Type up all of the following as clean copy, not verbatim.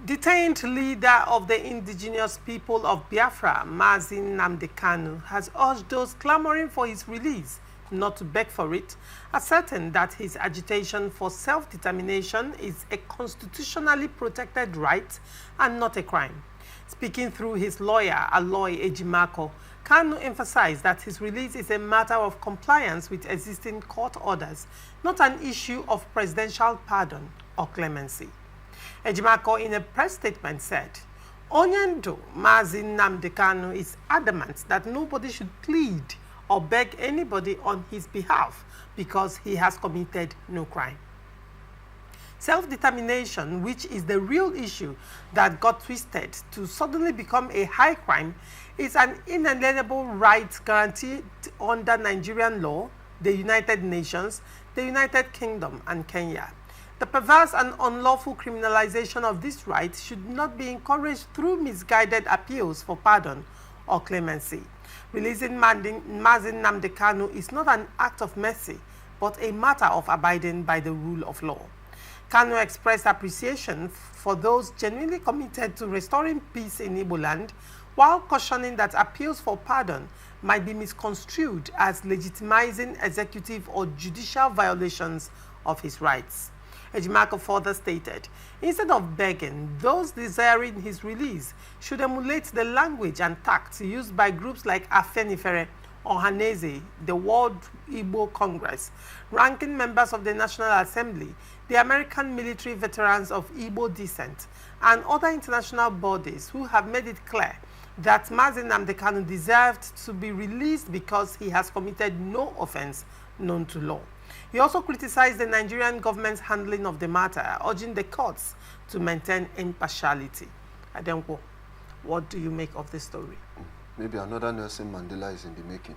Detained leader of the Indigenous People of Biafra, Mazi Nnamdi Kanu, has urged those clamoring for his release not to beg for it, asserting that his agitation for self-determination is a constitutionally protected right and not a crime. Speaking through his lawyer, Aloy Ejimakor, Kanu emphasized that his release is a matter of compliance with existing court orders, not an issue of presidential pardon or clemency. Ejimakor, in a press statement, said, Onyendo Mazi Nnamdi Kanu is adamant that nobody should plead or beg anybody on his behalf because he has committed no crime. Self-determination, which is the real issue that got twisted to suddenly become a high crime, is an inalienable right guaranteed under Nigerian law, the United Nations, the United Kingdom, and Kenya. The perverse and unlawful criminalization of this right should not be encouraged through misguided appeals for pardon or clemency. Releasing Mazi Nnamdi Kanu is not an act of mercy, but a matter of abiding by the rule of law. Kanu expressed appreciation for those genuinely committed to restoring peace in Igbo land, while cautioning that appeals for pardon might be misconstrued as legitimizing executive or judicial violations of his rights. Ejimakor further stated, instead of begging, those desiring his release should emulate the language and tact used by groups like Afenifere, Ohaneze, the World Igbo Congress, ranking members of the National Assembly, the American military veterans of Igbo descent, and other international bodies who have made it clear that Mazi Nnamdi Kanu deserved to be released because he has committed no offense known to law. He also criticized the Nigerian government's handling of the matter, urging the courts to maintain impartiality. Adenko, what do you make of this story? Maybe another Nelson Mandela is in the making.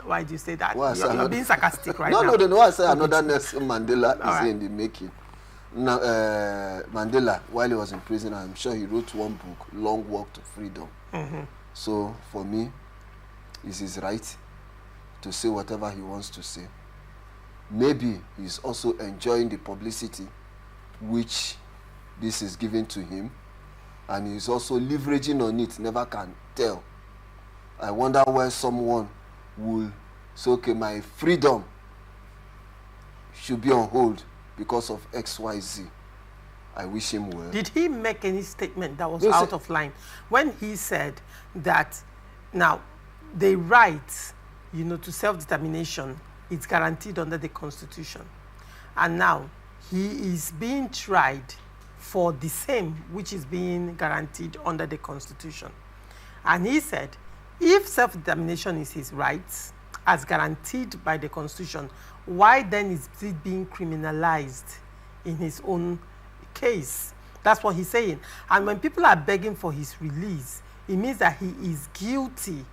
Why do you say that? You're being sarcastic right now. No, I say another Nelson Mandela is right in the making. Now, Mandela, while he was in prison, I'm sure he wrote one book, Long Walk to Freedom. So, for me, it's his right to say whatever he wants to say. Maybe he's also enjoying the publicity which this is given to him, and he's also leveraging on it, never can tell. I wonder where someone will say, okay, my freedom should be on hold because of XYZ. I wish him well. Did he make any statement that was out of line when he said that now the right, to self-determination is guaranteed under the Constitution, and now he is being tried for the same which is being guaranteed under the Constitution? And he said, if self-determination is his rights as guaranteed by the Constitution, why then is it being criminalized in his own case? That's what he's saying. And when people are begging for his release, it means that he is guilty,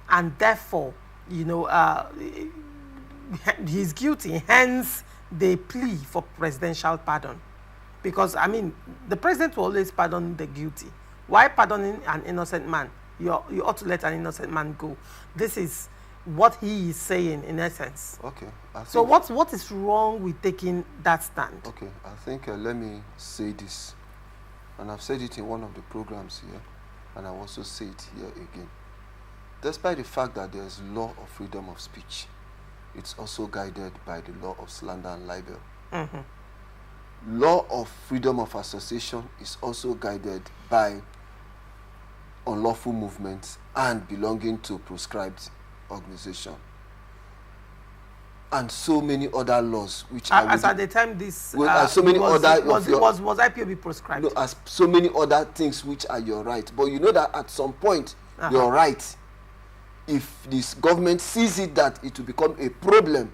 and therefore, he's guilty, hence they plea for presidential pardon. Because, the president will always pardon the guilty. Why pardoning an innocent man? You ought to let an innocent man go. This is what he is saying in essence. Okay. So what is wrong with taking that stand? Okay, I think let me say this. And I've said it in one of the programs here, and I also say it here again. Despite the fact that there's law of freedom of speech, it's also guided by the law of slander and libel. Law of freedom of association is also guided by unlawful movements and belonging to proscribed organization. And so many other laws which as at the time this was IPOB proscribed? No, as so many other things which are your right. But you know that at some point your right, if this government sees it that it will become a problem,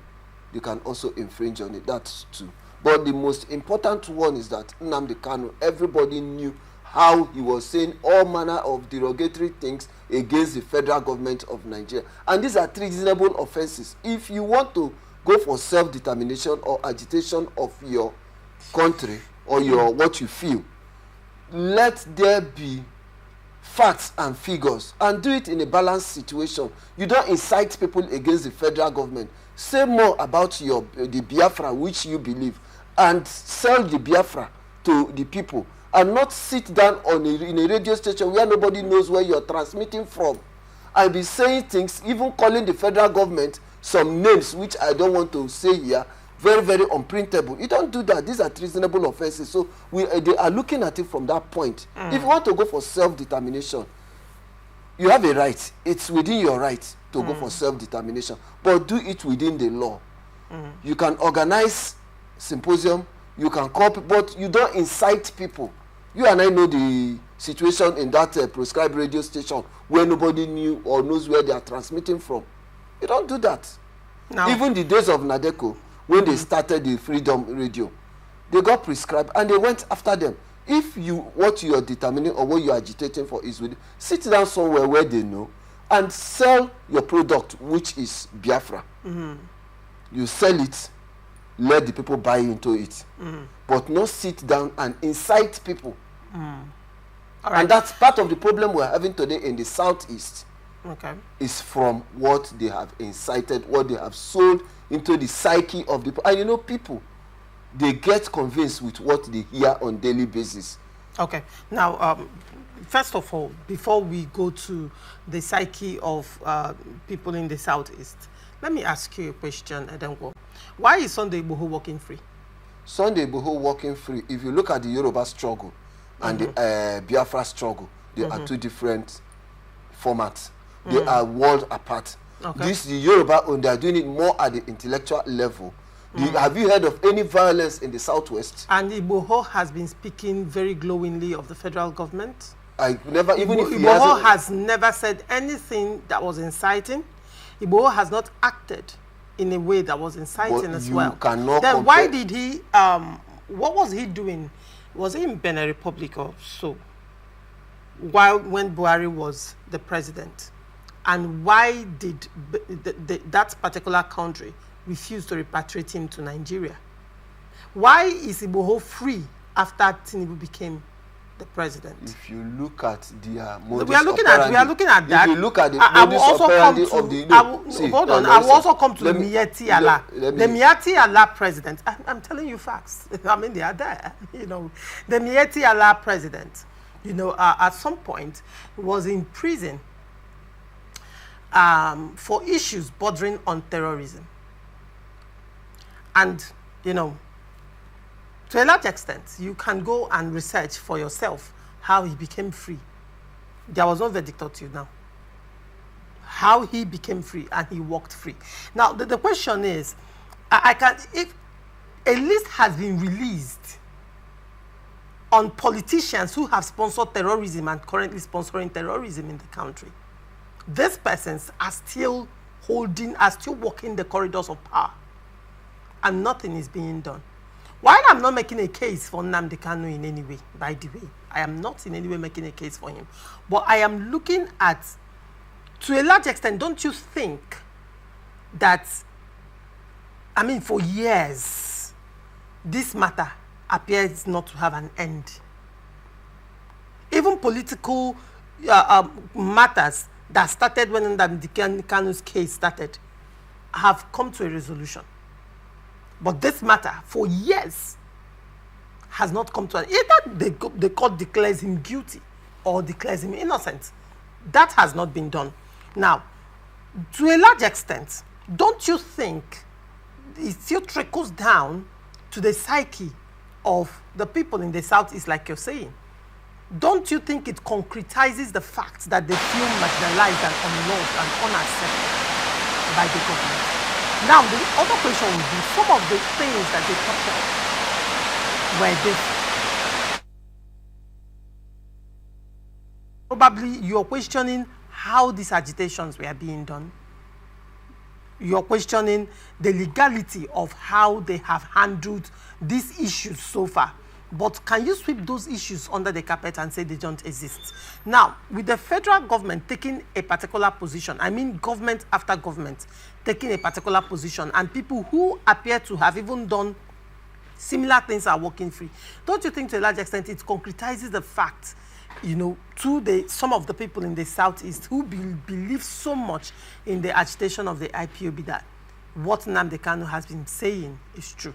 you can also infringe on it. That's true. But the most important one is that Nnamdi Kanu, everybody knew how he was saying all manner of derogatory things against the federal government of Nigeria. And these are treasonable offenses. If you want to go for self-determination or agitation of your country or what you feel, let there be facts and figures, and do it in a balanced situation. You don't incite people against the federal government. Say more about the Biafra which you believe, and sell the Biafra to the people, and not sit down in a radio station where nobody knows where you're transmitting from and be saying things, even calling the federal government some names which I don't want to say here, very, very unprintable. You don't do that. These are treasonable offenses. So they are looking at it from that point. If you want to go for self-determination, you have a right. It's within your right to go for self-determination, but do it within the law. You can organize symposium, you can call people, but you don't incite people. You and I know the situation in that prescribed radio station where nobody knew or knows where they are transmitting from. You don't do that. No. Even the days of Nadeko, when they started the Freedom Radio, they got prescribed and they went after them. If what you are determining or what you are agitating for is with, sit down somewhere where they know and sell your product, which is Biafra. You sell it, let the people buy into it, but not sit down and incite people. All right. And that's part of the problem we're having today in the Southeast. Okay. Is from what they have incited, what they have sold into the psyche of the people. And you know, people, they get convinced with what they hear on daily basis. Okay. Now, first of all, before we go to the psyche of people in the Southeast, let me ask you a question, Edengo. Why is Sunday Igboho walking free? Sunday Igboho walking free, if you look at the Yoruba struggle and the Biafra struggle, they are two different formats. They are world apart. Okay. The Yoruba, they are doing it more at the intellectual level. Have you heard of any violence in the Southwest? And Igboho has been speaking very glowingly of the federal government. I never, even if Igboho has never said anything that was inciting. Igboho has not acted in a way that was inciting as well. Then why did he, what was he doing? Was he in Benin Republic or so? When Buhari was the president? And why did that particular country refuse to repatriate him to Nigeria? Why is Igboho free after Tinubu became the president? If you look at the modus we are looking at that. If you look at the modus operandi of the... Hold on, I will also come to the Miyetti Allah. The Miyetti Allah president, I'm telling you facts. I mean, they are there. You know, the Miyetti Allah president, you know, at some point was in prison for issues bordering on terrorism. And, you know, to a large extent, you can go and research for yourself how he became free. There was no verdict until now. How he became free and he walked free. Now, the question is, if a list has been released on politicians who have sponsored terrorism and currently sponsoring terrorism in the country, these persons are still walking the corridors of power, and nothing is being done. While I'm not making a case for Nnamdi Kanu in any way, by the way, I am not in any way making a case for him, but I am looking at, to a large extent, don't you think that, I mean, for years, this matter appears not to have an end. Even political matters that started when Nnamdi Kanu's case started have come to a resolution. But this matter, for years, has not come to an end. Either the court declares him guilty or declares him innocent. That has not been done. Now, to a large extent, don't you think it still trickles down to the psyche of the people in the Southeast, like you're saying? Don't you think it concretizes the fact that they feel marginalized and unloved and unaccepted by the government? Now, the other question would be, some of the things that they talked about were different. Probably you're questioning how these agitations were being done. You're questioning the legality of how they have handled these issues so far. But can you sweep those issues under the carpet and say they don't exist? Now, with the federal government taking a particular position, I mean government after government taking a particular position, and people who appear to have even done similar things are walking free, don't you think to a large extent it concretizes the fact, you know, to some of the people in the Southeast who believe so much in the agitation of the IPOB that what Nnamdi Kanu has been saying is true?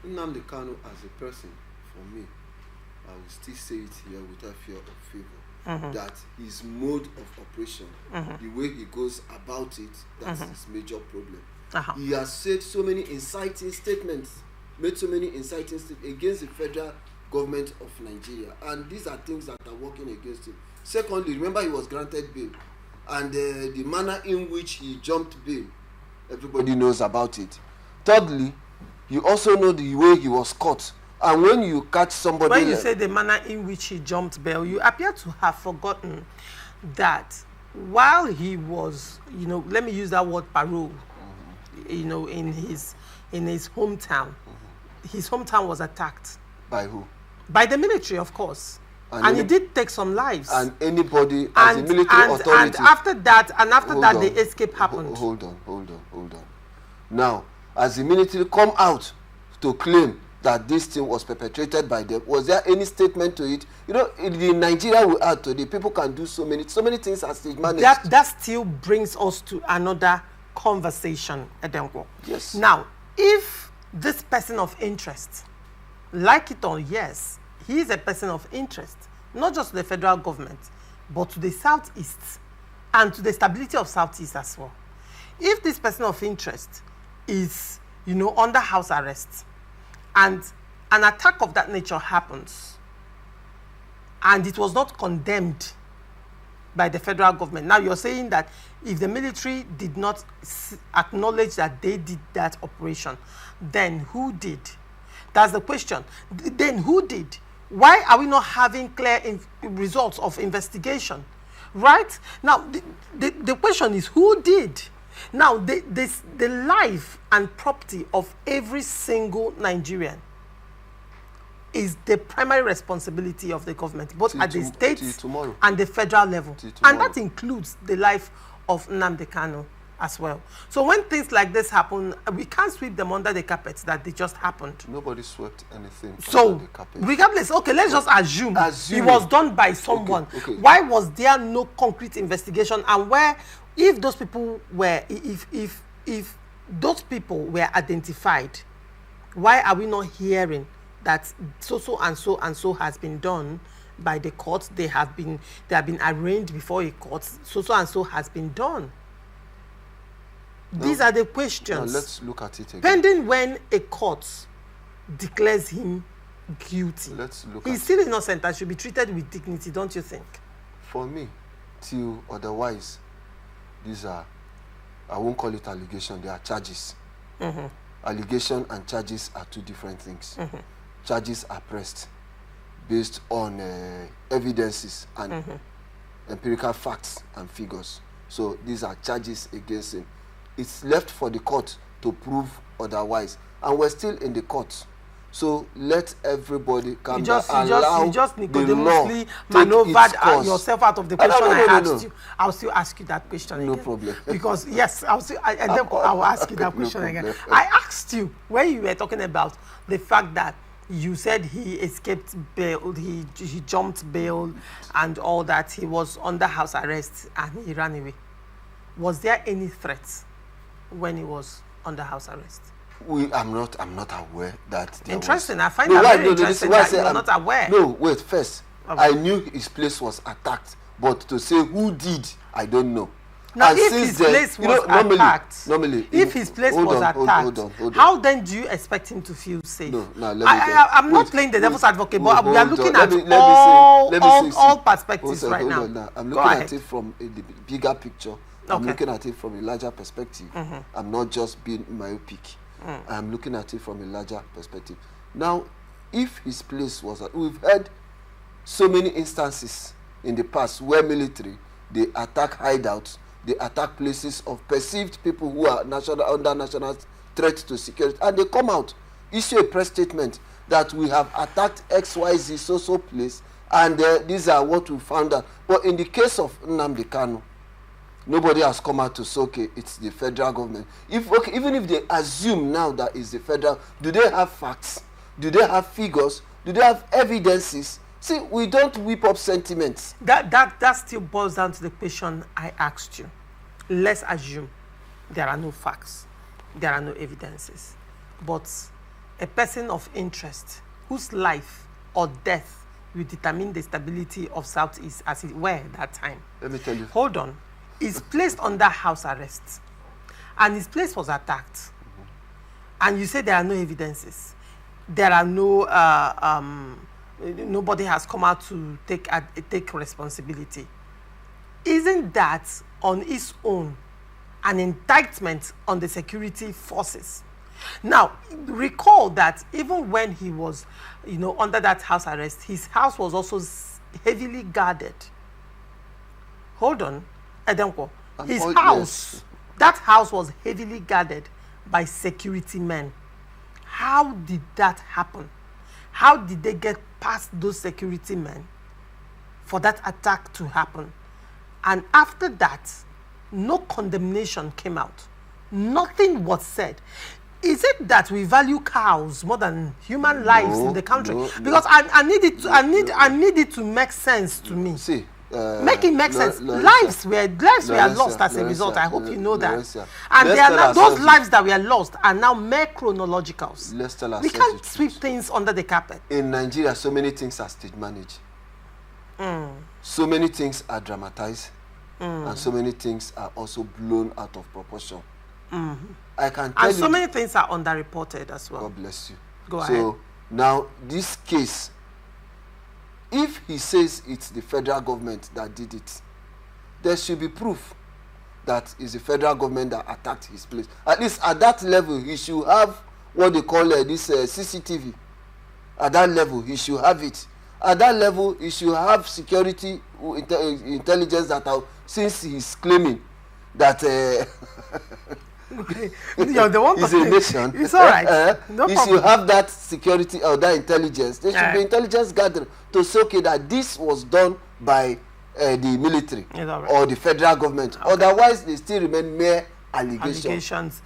Nnamdi Kanu as a person, for me, I will still say it here without fear of favor, that his mode of operation, the way he goes about it, that's his major problem. He has said so many inciting statements, made so many inciting statements against the federal government of Nigeria, and these are things that are working against him. Secondly, remember he was granted bail, and the manner in which he jumped bail, everybody knows about it. Thirdly, you also know the way he was caught. And when you catch somebody... When you say the manner in which he jumped bail, you appear to have forgotten that while he was, let me use that word, parole, in his hometown, his hometown was attacked. By who? By the military, of course. And it did take some lives. And anybody, as a military authority... And after that, the escape happened. Hold on. Now, as the military come out to claim that this thing was perpetrated by them, was there any statement to it? In Nigeria we are today, people can do so many things as they manage. That still brings us to another conversation, Edengo. Yes. Now, if this person of interest, like it or yes, he is a person of interest, not just to the federal government, but to the Southeast and to the stability of Southeast as well. If this person of interest is, under house arrest, and an attack of that nature happens, and it was not condemned by the federal government. Now you're saying that if the military did not acknowledge that they did that operation, then who did? That's the question. Then who did? Why are we not having clear results of investigation? Right? Now, the question is, who did? Now, the life and property of every single Nigerian is the primary responsibility of the government, both at the state and the federal level. And that includes the life of Nnamdi Kanu as well. So when things like this happen, we can't sweep them under the carpet that they just happened. Nobody swept anything under the carpet. Regardless, okay, let's just assume it was done by someone. Okay. Why was there no concrete investigation? And if those people were, if those people were identified, why are we not hearing that so and so has been done by the court? They have been arraigned before a court. So and so has been done. These are the questions. Now let's look at it again. Pending when a court declares him guilty, he's still innocent and should be treated with dignity, don't you think? For me, till otherwise, these are, I won't call it allegation, they are charges. Allegation and charges are two different things. Charges are pressed based on evidences and empirical facts and figures. So these are charges against him. It's left for the court to prove otherwise. And we're still in the court. So let everybody come down and allow you just the law maneuvered yourself out of the question I asked you. I'll still ask you that question again. No problem. Because, yes, I will ask you that question again. I asked you, when you were talking about the fact that you said he escaped bail, he jumped bail and all that, he was under house arrest and he ran away. Was there any threat when he was under house arrest? I'm not aware that there interesting. Was. I find that very interesting that you're not aware. No, wait, first, I knew his place was attacked, but to say who did, I don't know. Now, if his place was attacked, if his place was attacked, how then do you expect him to feel safe? No, I'm not playing the devil's advocate, but we are looking at all perspectives right now. I'm looking at it from a bigger picture. I'm looking at it from a larger perspective. I'm not just being myopic. I'm looking at it from a larger perspective. Now, if his place was, we've had so many instances in the past where military, they attack hideouts, they attack places of perceived people who are under national threat to security, and they come out, issue a press statement that we have attacked XYZ so place, and these are what we found out. But in the case of Nnamdi Kanu, nobody has come out to say, okay, it's the federal government. Even if they assume now that it's the federal, do they have facts? Do they have figures? Do they have evidences? See, we don't whip up sentiments. That still boils down to the question I asked you. Let's assume there are no facts, there are no evidences, but a person of interest whose life or death will determine the stability of Southeast as it were at that time. Let me tell you. Hold on. He's placed under house arrest. And his place was attacked. And you say there are no evidences. There are no, nobody has come out to take responsibility. Isn't that on its own an indictment on the security forces? Now, recall that even when he was, under that house arrest, his house was also heavily guarded. Hold on, Edenko. His house, yes. That house was heavily guarded by security men. How did that happen? How did they get past those security men for that attack to happen? And after that, no condemnation came out. Nothing was said. Is it that we value cows more than human lives in the country? Because I need it to make sense to me. See, make it make sense. Lives were lost as a result. I hope you know that. And they are now, those lives that were lost are now mere chronologicals. We can't sweep things under the carpet. In Nigeria, so many things are stage managed. So many things are dramatized. And so many things are also blown out of proportion. I can tell you. And so many things are underreported as well. God bless you. Go ahead. So now this case, if he says it's the federal government that did it, there should be proof that it's the federal government that attacked his place. At least at that level, he should have what they call this CCTV. At that level, he should have it. At that level, he should have security intelligence that since he's claiming that you're the one he's a nation. It's all right. No he problem. should have that security or that intelligence. There should be intelligence gathering to say, okay, that this was done by the military or the federal government. Okay. Otherwise, they still remain mere allegations.